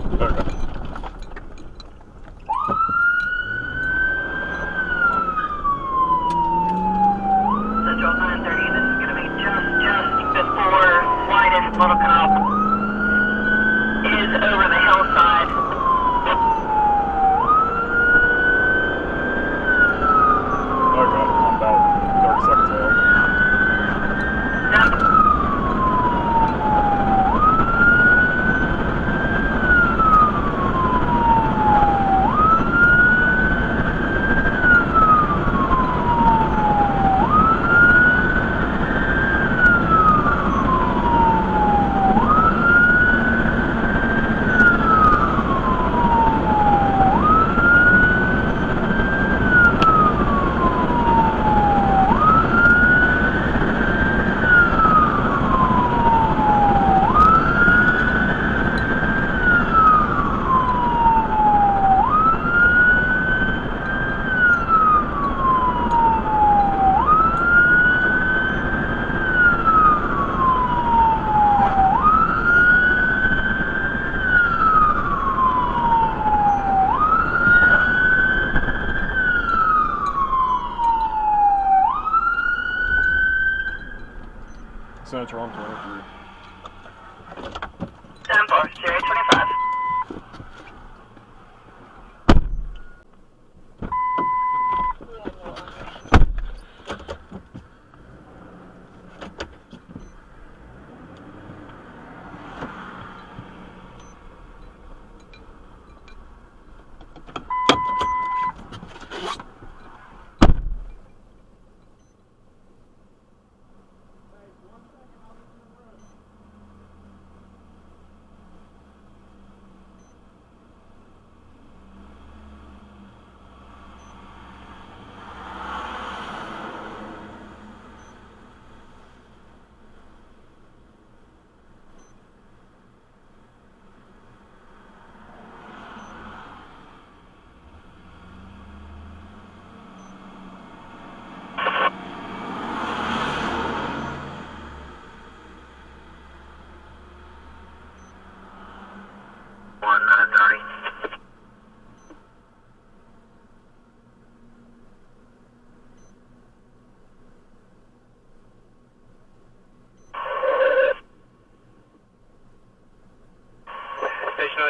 Central 930, this is going to be just before widest Little Canal is over the hillside. Okay, I'm about 30 seconds out. Central, I'm 23. 10-4, Jerry 25.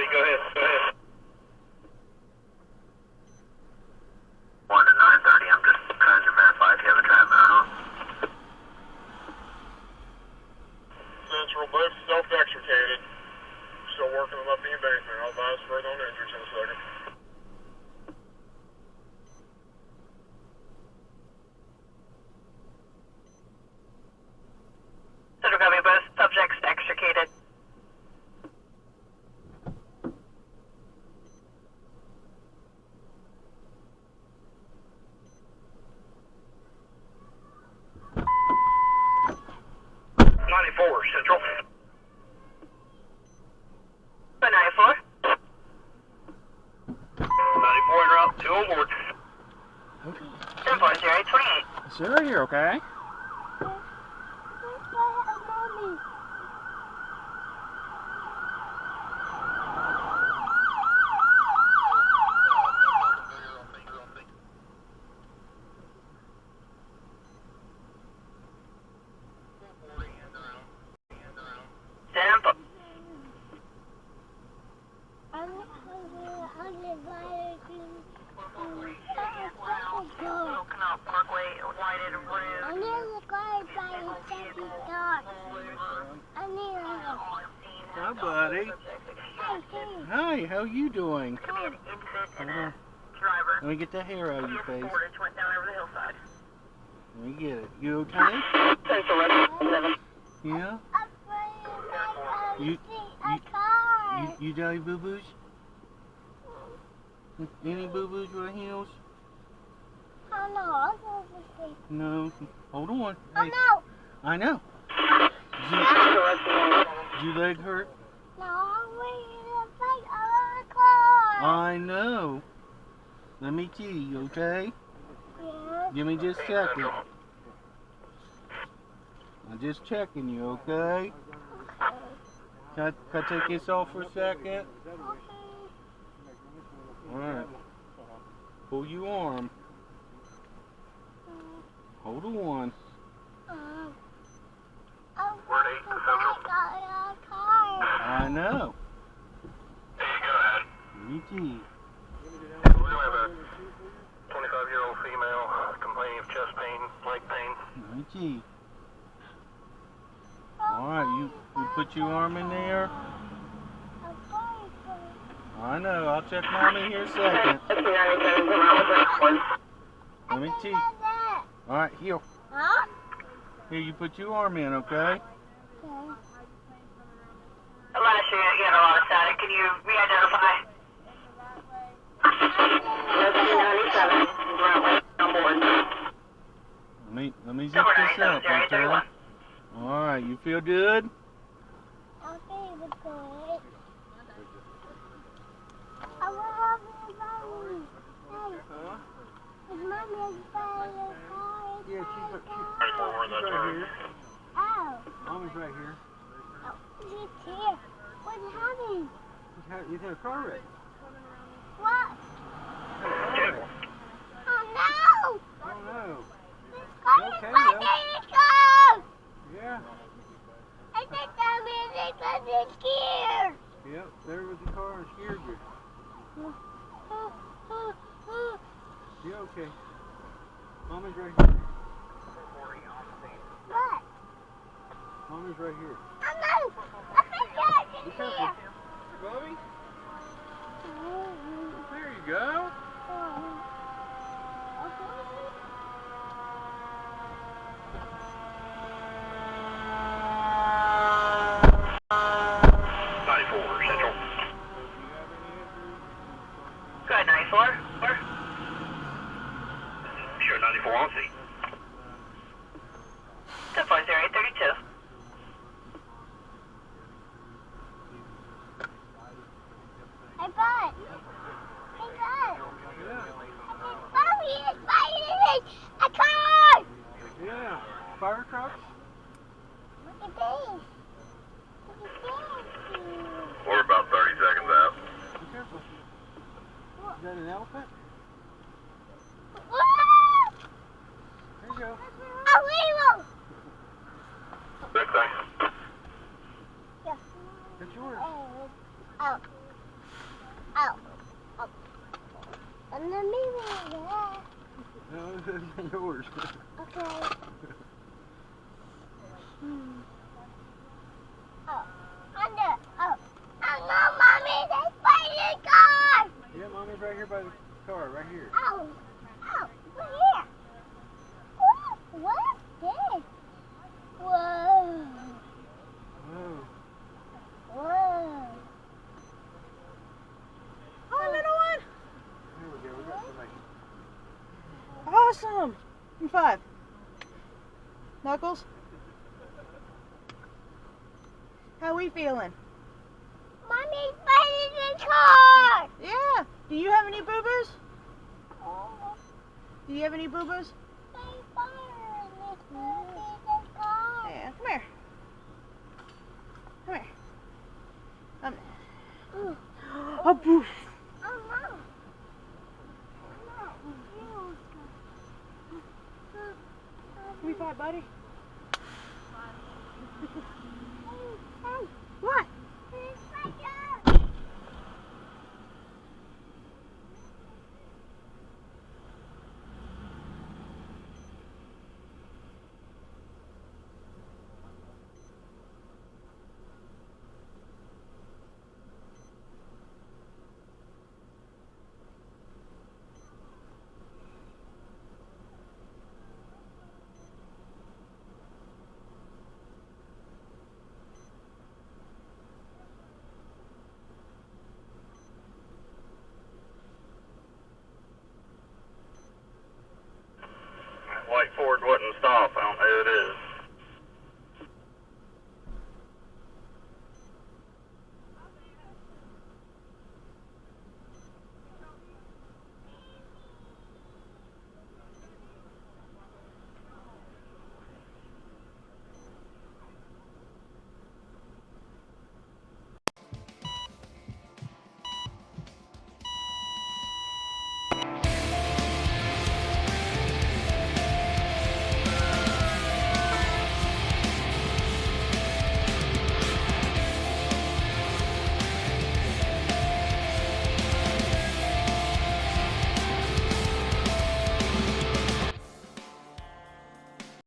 Go ahead. 1 to 930, I'm just trying to verify if you have entrapment or not. Central, both self-extricated. Still working them up the embankment. I'll advise further on injuries in a second. Central copy, both subjects extricated. Central. 94. 94 en route, 2 on board. Okay. 10-4, Jerry 28. Sir, you're okay. Hi, buddy. Hi, how you doing? Let me get the hair out of your face. Let me get it. You okay? Yeah? You got any boo-boos? Any boo-boos with heels? No. Hold on. Hey. No. I know. Did your leg hurt? No, I'm waiting to fight over the car. I know. Let me see, okay? Yeah. Give me just a second. I'm just checking you, okay? Can I take this off for a second? Alright. Pull your arm. Hold on. Word 8 to Central. I know. Hey, go ahead. Me too. We're going to have a 25-year-old female complaining of chest pain, leg pain. Me too. Alright, you put your arm in there. I know, I'll check Mommy here in a second. Let me see. Alright, here. Huh? Here, you put your arm in, okay? Last year, you had a lot of static. Can you re-identify? 97, on board. Let me zip this up, okay? Alright, you feel good? I feel good. I will have you Mommy. Is Mommy by the car? Yeah, she's right here. Oh. Mommy's right here. Oh, she's here. What's happening? You had a car wreck. What? Yeah. Oh no! Oh no. It's Okay, my though. baby car! Yeah. I think that means I'm scared. Yep, there was the car and scared you. You okay? Mommy's right here. What? Mommy's right here. Oh no! I think that's Be in careful. here. Mommy? There you go. Go ahead, 94. Sure, 94 on seat. 1040-832. Hey, bud. Hey, bud. Yeah. Mommy is fighting a car! Yeah. Fire trucks? Look at this. Look at this. We're about 30 seconds out. Be careful. Is that an elephant? Ah! There you go. A wheel! Next thing. Yeah. That's yours. Oh. Oh. Oh. Oh. And the mirror. No, this isn't yours. Okay. Oh. Under. Oh. Oh no, Mommy, they fighting a car! Yeah, Mommy's right here by the car, right here. Oh. Oh. Look here. Oh, what's this? Whoa. Whoa. Whoa. Hi, little one. Here we go. We got information. Awesome. You 5. Knuckles? How we feeling? Mommy's fighting a car! Yeah. Do you have any boo-boos? Oh, Do you have any boo-boos? they fired this mommy's car. Yeah. Come here. Come here. Ooh. Oh, poof. Oh no. Give me 5, buddy.